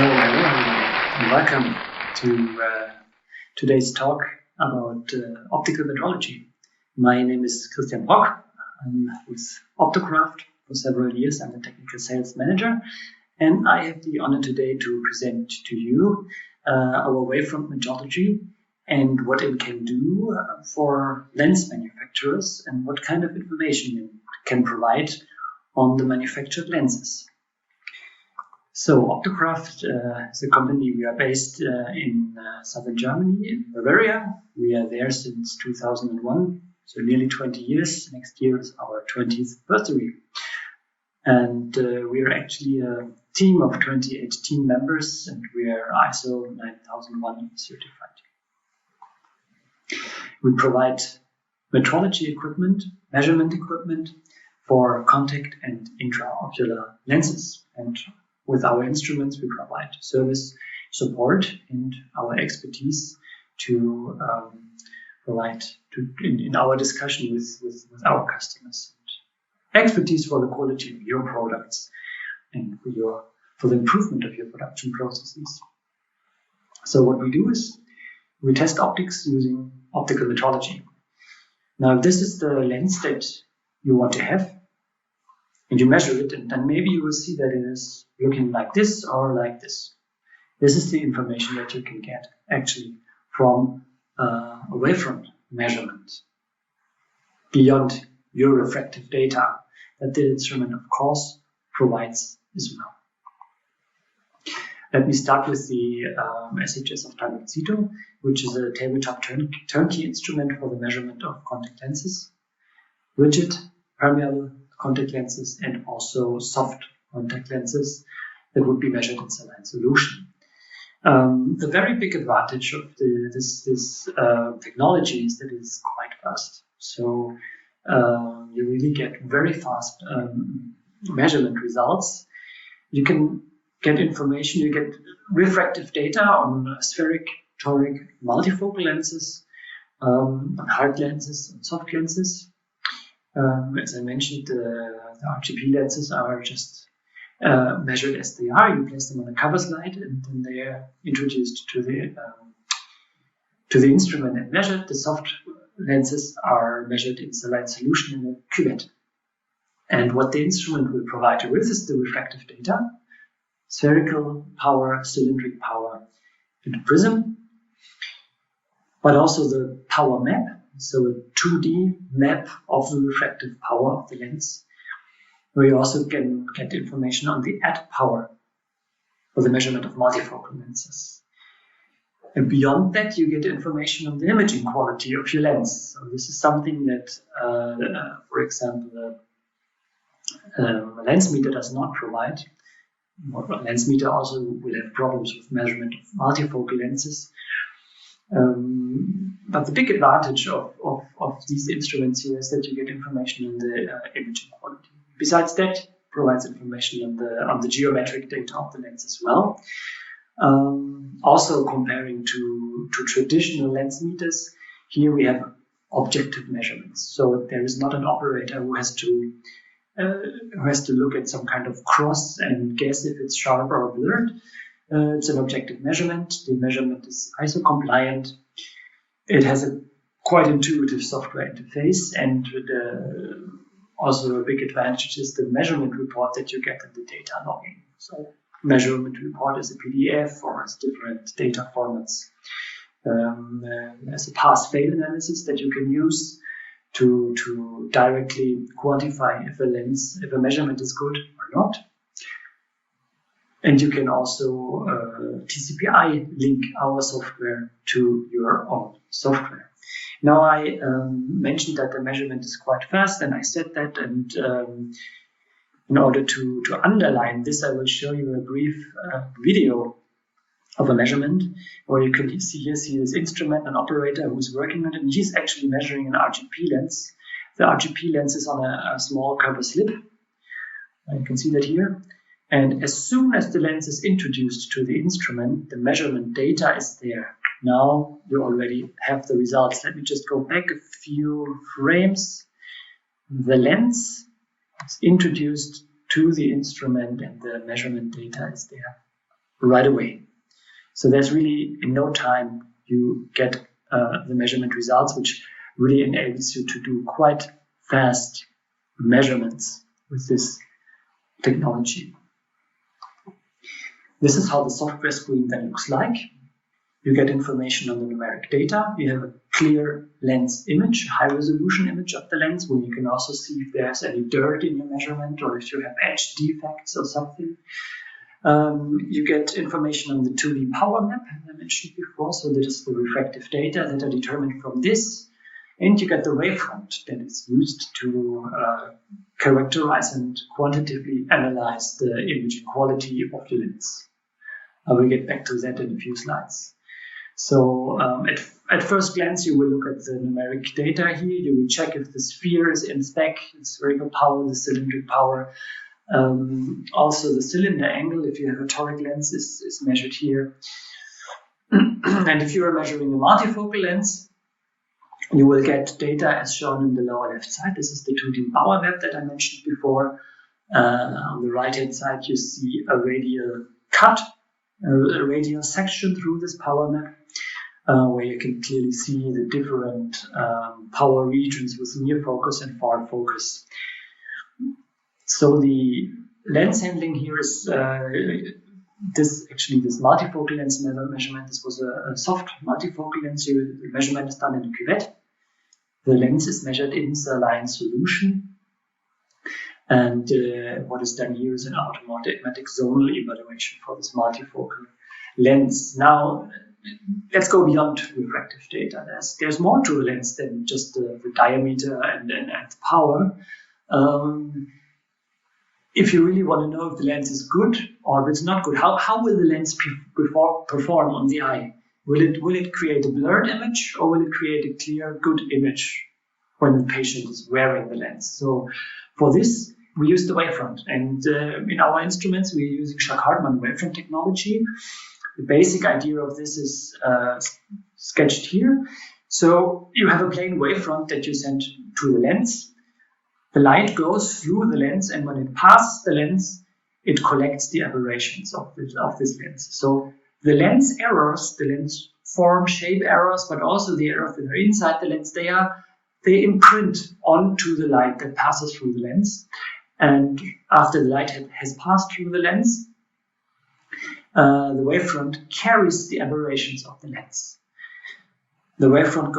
Hello everyone, and welcome to today's talk about optical metrology. My name is Christian Brock. I'm with Optocrafts for several years. I'm the technical sales manager, and I have the honor today to present to you our Wavefront metrology and what it can do for lens manufacturers and what kind of information it can provide on the manufactured lenses. So Optocrafts is a company. We are based in southern Germany, in Bavaria. We are there since 2001, so nearly 20 years. Next year is our 20th birthday. And we are actually a team of 28 team members, and we are ISO 9001 certified. We provide metrology equipment, measurement equipment for contact and intraocular lenses. And with our instruments, we provide service support and our expertise to provide in our discussion with our customers. Expertise for the quality of your products and for the improvement of your production processes. So what we do is we test optics using optical metrology. Now, if this is the lens that you want to have, and you measure it, and then maybe you will see that it is looking like this or like this. This is the information that you can get actually from a wavefront measurement beyond your refractive data that the instrument, of course, provides as well. Let me start with the SHS of Tuxedo, which is a tabletop turnkey instrument for the measurement of contact lenses, rigid, permeable contact lenses, and also soft contact lenses that would be measured in saline solution. The very big advantage of this technology is that it's quite fast. So you really get very fast measurement results. You can get information, you get refractive data on spheric, toric, multifocal lenses, on hard lenses and soft lenses. As I mentioned, the RGB lenses are just measured as they are. You place them on a cover slide, and then they are introduced to the instrument and measured. The soft lenses are measured in saline solution in a cuvette. And what the instrument will provide you with is the refractive data, spherical power, cylindric power, and a prism, but also the power map. So a 2D map of the refractive power of the lens, where you also can get information on the add power for the measurement of multifocal lenses. And beyond that, you get information on the imaging quality of your lens. So this is something that, for example, a lens meter does not provide. A lens meter also will have problems with measurement of multifocal lenses. But the big advantage of these instruments here is that you get information on the imaging quality. Besides that, provides information on the geometric data of the lens as well. Also comparing to traditional lens meters, here we have objective measurements. So there is not an operator who has to look at some kind of cross and guess if it's sharp or blurred. It's an objective measurement. The measurement is ISO compliant. It has a quite intuitive software interface, and also a big advantage is the measurement report that you get in the data logging. So measurement report is a PDF or has different data formats. There's a pass-fail analysis that you can use to directly quantify if a measurement is good or not. And you can also TCP/IP link our software to your own software. Now, I mentioned that the measurement is quite fast, and I said that. And in order to underline this, I will show you a brief video of a measurement where you can see this instrument, an operator who's working on it, and he's actually measuring an RGB lens. The RGB lens is on a small cover slip. You can see that here. And as soon as the lens is introduced to the instrument, the measurement data is there. Now you already have the results. Let me just go back a few frames. The lens is introduced to the instrument and the measurement data is there. right away. So there's really, in no time, you get the measurement results, which really enables you to do quite fast measurements with this technology. This is how the software screen then looks like. You get information on the numeric data. You have a clear lens image, high resolution image of the lens, where you can also see if there's any dirt in your measurement or if you have edge defects or something. You get information on the 2D power map, as I mentioned before. So that is the refractive data that are determined from this. And you get the wavefront that is used to characterize and quantitatively analyze the imaging quality of the lens. I will get back to that in a few slides. So at first glance, you will look at the numeric data here. You will check if the sphere is in spec, the spherical power, the cylindric power. Also the cylinder angle, if you have a toric lens, is measured here. And if you are measuring a multifocal lens, you will get data as shown in the lower left side. This is the 2D power map that I mentioned before. On the right-hand side, you see a radial cut, a radial section through this power map, where you can clearly see the different power regions with near focus and far focus. So the lens handling here is this multifocal lens measurement. This was a soft multifocal lens. The measurement is done in a cuvette. The lens is measured in saline solution. And what is done here is an automatic zonal evaluation for this multifocal lens. Now, let's go beyond refractive data. There's more to a lens than just the diameter and the power. If you really want to know if the lens is good or if it's not good, how will the lens perform on the eye? Will it create a blurred image, or will it create a clear, good image when the patient is wearing the lens? So for this, we use the wavefront. And in our instruments, we're using Schack-Hartmann wavefront technology. The basic idea of this is sketched here. So you have a plain wavefront that you send to the lens. The light goes through the lens, and when it passes the lens, it collects the aberrations of this lens. So the lens errors, the lens form, shape errors, but also the errors that are inside the lens, they imprint onto the light that passes through the lens. And after the light has passed through the lens, the wavefront carries the aberrations of the lens. The wavefront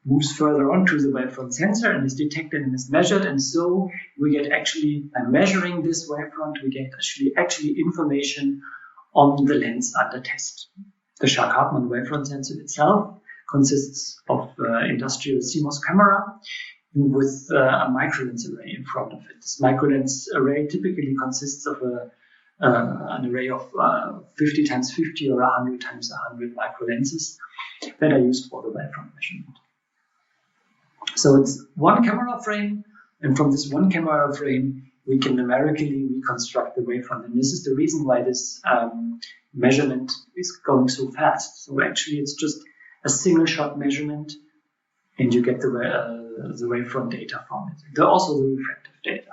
moves further onto the wavefront sensor and is detected and is measured. And so we get by measuring this wavefront, we get actually information on the lens under test. The Schack-Hartmann wavefront sensor itself consists of industrial CMOS camera with a microlens array in front of it. This microlens array typically consists of an array of 50 times 50 or 100 times 100 microlenses that are used for the wavefront measurement. So it's one camera frame, and from this one camera frame, we can numerically reconstruct the wavefront. And this is the reason why this measurement is going so fast. So actually, it's just a single shot measurement, and you get the wavefront data from it. There are also the refractive data.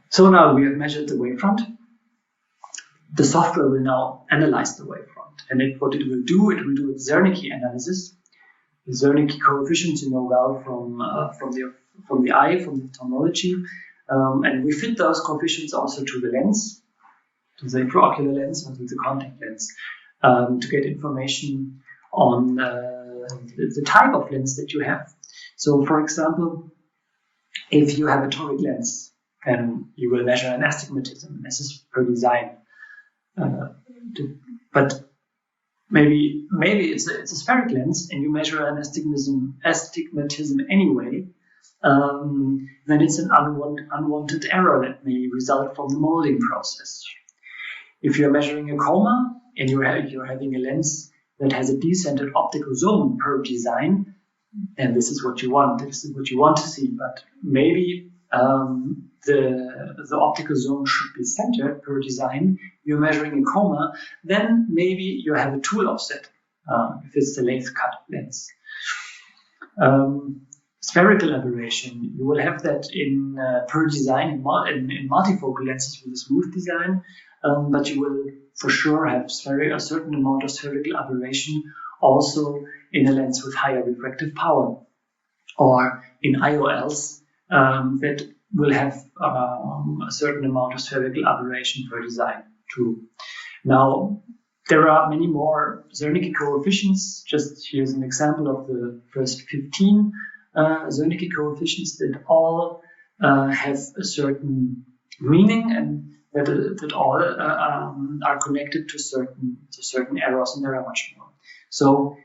So now we have measured the wavefront. The software will now analyze the wavefront. And what it will do a Zernike analysis. The Zernike coefficients you know well from the eye, from the ophthalmology. And we fit those coefficients also to the lens, to the intraocular lens or to the contact lens, to get information on the type of lens that you have. So, for example, if you have a toric lens, then you will measure an astigmatism. This is per design. But maybe it's a spheric lens and you measure an astigmatism anyway, then it's an unwanted error that may result from the molding process. If you're measuring a coma and you're having a lens that has a decentered optical zone per design, then this is what you want. This is what you want to see. But maybe the optical zone should be centered per design. You're measuring a coma, then maybe you have a tool offset if it's a lathe cut lens. Spherical aberration, you will have that in per design in multifocal lenses with a smooth design. but you will for sure have a certain amount of spherical aberration also in a lens with higher refractive power, or in IOLs that will have a certain amount of spherical aberration per design too. Now, there are many more Zernike coefficients. Just here's an example of the first 15 Zernike coefficients that all have a certain meaning, and that all are connected to certain errors, and there are much more. So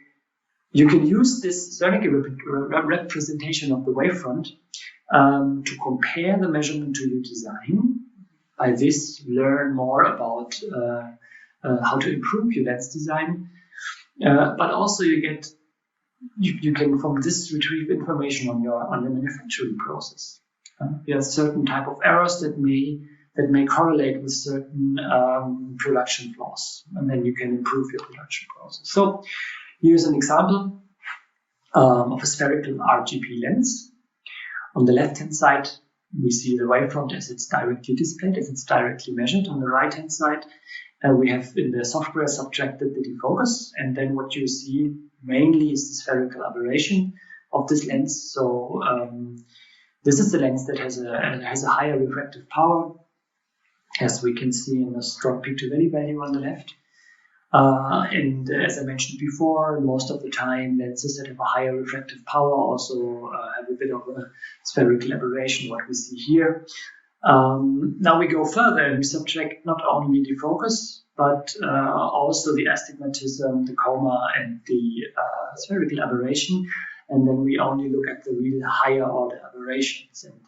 you can use this Zernike representation of the wavefront to compare the measurement to your design. By this, learn more about how to improve your lens design, but also you can from this retrieve information on the manufacturing process. There are certain type of errors that may correlate with certain production flaws, and then you can improve your production process. So here's an example of a spherical RGB lens. On the left-hand side, we see the wavefront as it's directly displayed, as it's directly measured. On the right-hand side, we have in the software subtracted the defocus, and then what you see mainly is the spherical aberration of this lens. So this is the lens that has a higher refractive power, as we can see in the strong peak to value on the left. And as I mentioned before, most of the time lenses that have a higher refractive power also have a bit of a spherical aberration, what we see here. Now we go further and we subtract not only the focus, but also the astigmatism, the coma, and the spherical aberration. And then we only look at the real higher order aberrations. And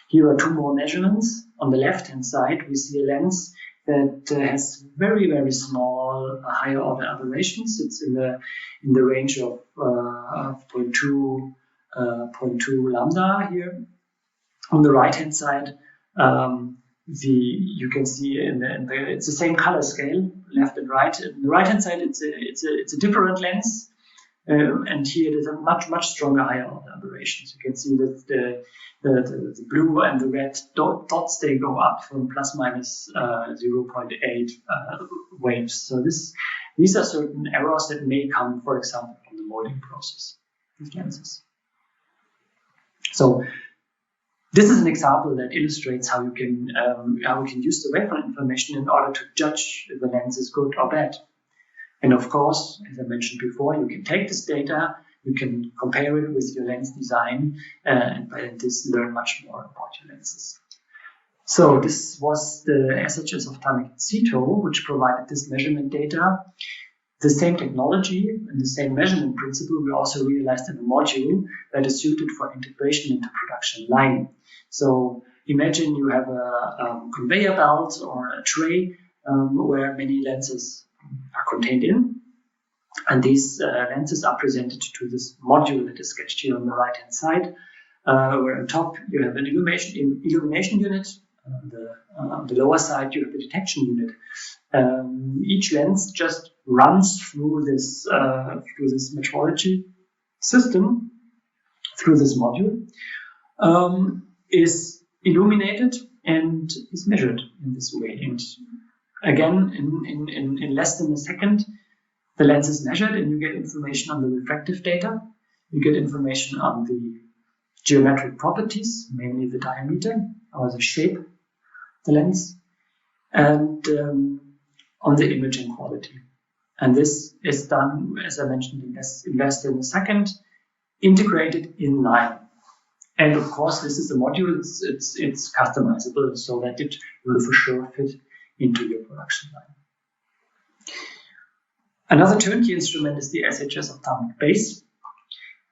here are two more measurements. On the left-hand side, we see a lens that has very, very small higher order aberrations. It's in the range of 0.2 lambda here. On the right-hand side, you can see it's the same color scale, left and right. On the right-hand side, it's a different lens, and here it is a much stronger higher order aberrations. You can see that the blue and the red dots, they go up from plus minus 0.8 waves. So these are certain errors that may come, for example, from the molding process, these lenses. So this is an example that illustrates how we can use the wavefront information in order to judge if the lens is good or bad. And of course, as I mentioned before, you can take this data, you can compare it with your lens design, and by this learn much more about your lenses. So this was the SHS ophthalmic CTO, which provided this measurement data. The same technology and the same measurement principle we also realized in a module that is suited for integration into production line. So imagine you have a conveyor belt or a tray where many lenses are contained in. And these lenses are presented to this module that is sketched here on the right-hand side, where on top you have an illumination unit. On the lower side, you have a detection unit. Each lens just runs through this metrology system, through this module, is illuminated and is measured in this way. And again, in less than a second, the lens is measured and you get information on the refractive data. You get information on the geometric properties, mainly the diameter or the shape of the lens, and on the imaging quality. And this is done, as I mentioned, in less than a second, integrated in line. And of course, this is a module, it's customizable so that it will for sure fit into your production line. Another turnkey instrument is the SHS ophthalmic base.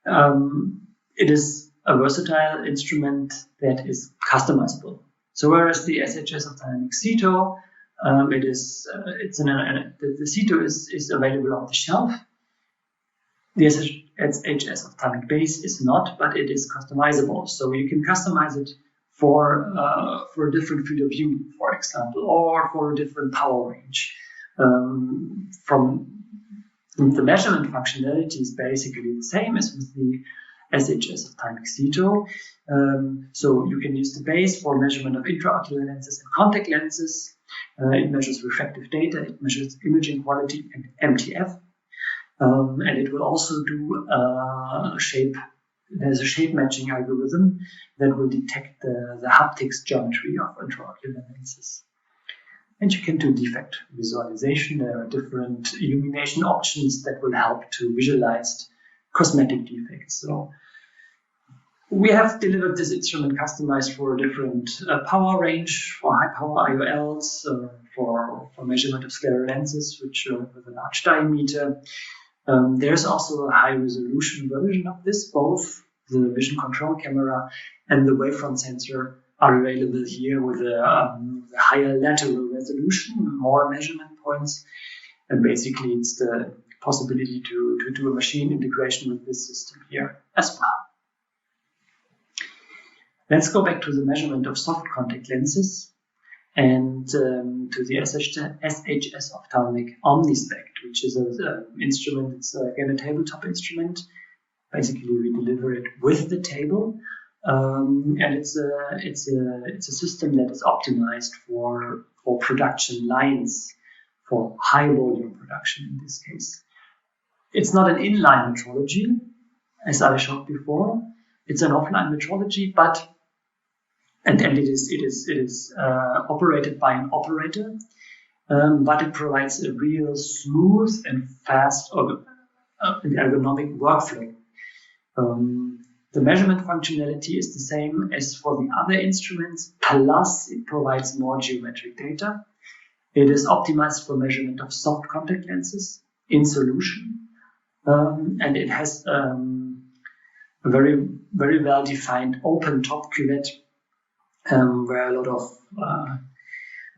It is a versatile instrument that is customizable. So whereas the SHS ophthalmic CTO, the CTO is available off the shelf, the SHS ophthalmic base is not, but it is customizable. So you can customize it for a different field of view, for example, or for a different power range. From the measurement functionality is basically the same as with the SHS ophthalmic CTO. So you can use the base for measurement of intraocular lenses and contact lenses. It measures refractive data, it measures imaging quality and MTF. And it will also do there's a shape matching algorithm that will detect the haptics geometry of intraocular lenses. And you can do defect visualization. There are different illumination options that will help to visualize cosmetic defects. So we have delivered this instrument customized for a different power range, for high power IOLs, for measurement of scleral lenses, which with a large diameter. There's also a high resolution version of this. Both the vision control camera and the Wavefront sensor are available here with a higher lateral resolution, more measurement points. And basically it's the possibility to do a machine integration with this system here as well. Let's go back to the measurement of soft contact lenses and to the SHS ophthalmic OmniSpect, which is an instrument. It's again a tabletop instrument. Basically, we deliver it with the table, and it's a system that is optimized for production lines, for high volume production in this case. It's not an inline metrology, as I showed before. It's an offline metrology, but it is operated by an operator, but it provides a real smooth and fast and ergonomic workflow. The measurement functionality is the same as for the other instruments, plus it provides more geometric data. It is optimized for measurement of soft contact lenses in solution, and it has a very, very well-defined open top cuvette, where a lot of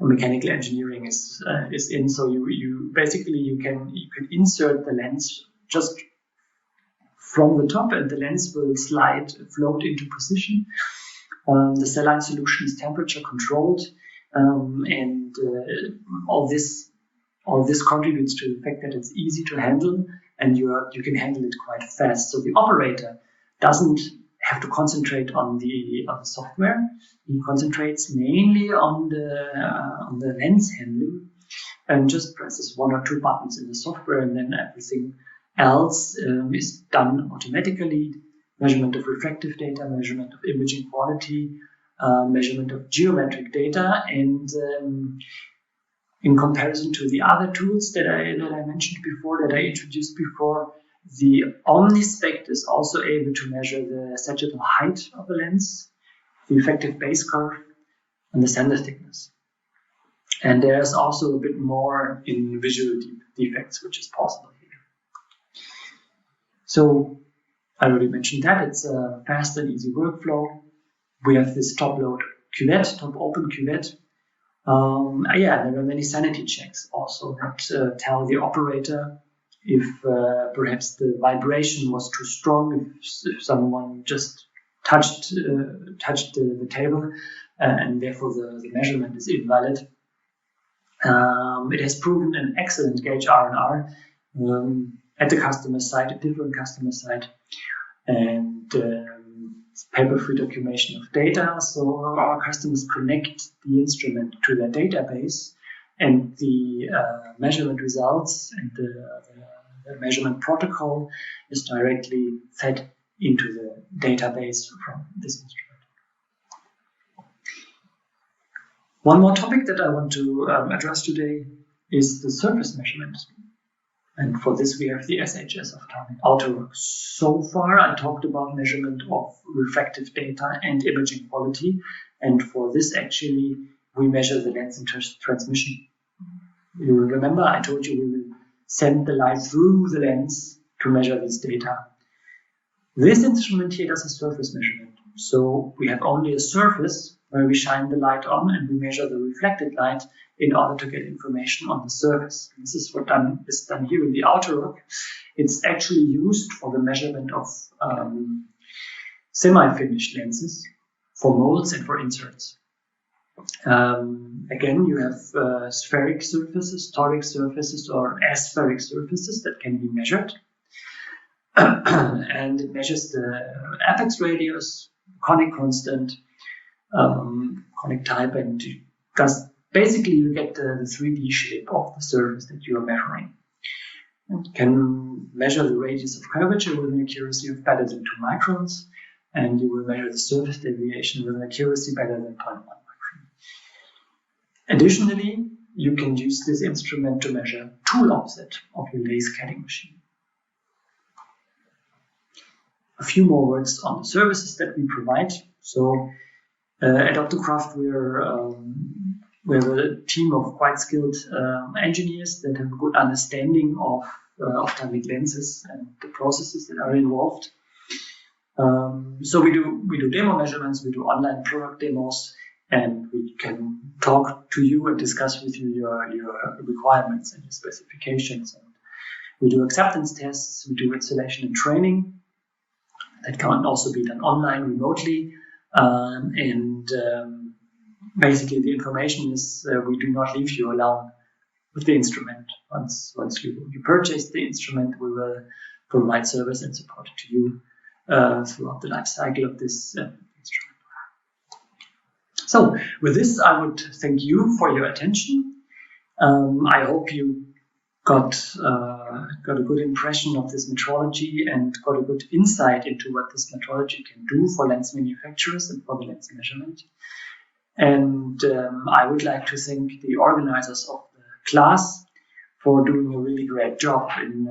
mechanical engineering is in. So you can insert the lens just from the top, and the lens will float into position. The saline solution is temperature controlled, and all this contributes to the fact that it's easy to handle, and you can handle it quite fast. So the operator doesn't have to concentrate on the software. He concentrates mainly on the lens handling, and just presses one or two buttons in the software, and then everything else is done automatically. Measurement of refractive data, measurement of imaging quality, measurement of geometric data, and in comparison to the other tools that I mentioned before, that I introduced before, the OmniSpect is also able to measure the sagittal height of the lens, the effective base curve, and the center thickness. And there's also a bit more in visual defects, which is possible here. So I already mentioned that it's a fast and easy workflow. We have this top load cuvette, top open cuvette. There are many sanity checks also that tell the operator if perhaps the vibration was too strong, if someone just touched the table, and therefore the measurement is invalid. It has proven an excellent gauge R&R at the customer side, a different customer side, and it's paper-free documentation of data. So our customers connect the instrument to their database, and the measurement results and the measurement protocol is directly fed into the database from this instrument. One more topic that I want to address today is the surface measurement. And for this we have the SHS ophthalmic Autorock. So far I talked about measurement of refractive data and imaging quality, and for this actually we measure the lens transmission. You will remember I told you we will send the light through the lens to measure this data. This instrument here does a surface measurement. So we have only a surface where we shine the light on, and we measure the reflected light in order to get information on the surface. This is what is done here in the Autorock. It's actually used for the measurement of semi-finished lenses, for molds and for inserts. Again, you have spheric surfaces, toric surfaces, or aspheric surfaces that can be measured. And it measures the apex radius, conic constant, conic type, and does basically you get the 3D shape of the surface that you are measuring. You can measure the radius of curvature with an accuracy of better than 2 microns, and you will measure the surface deviation with an accuracy better than 0.1 micron. Additionally, you can use this instrument to measure tool offset of your lathe cutting machine. A few more words on the services that we provide. So at Optocrafts, we have a team of quite skilled engineers that have a good understanding of ophthalmic lenses and the processes that are involved. So we do demo measurements, we do online product demos, and we can talk to you and discuss with you your requirements and your specifications. And we do acceptance tests, we do installation and training. That can also be done online, remotely. Basically the information is we do not leave you alone with the instrument. Once you purchase the instrument, we will provide service and support to you throughout the life cycle of this instrument. So with this, I would thank you for your attention. I hope you got a good impression of this metrology and got a good insight into what this metrology can do for lens manufacturers and for the lens measurement. And I would like to thank the organizers of the class for doing a really great job in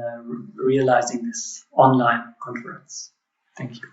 realizing this online conference. Thank you.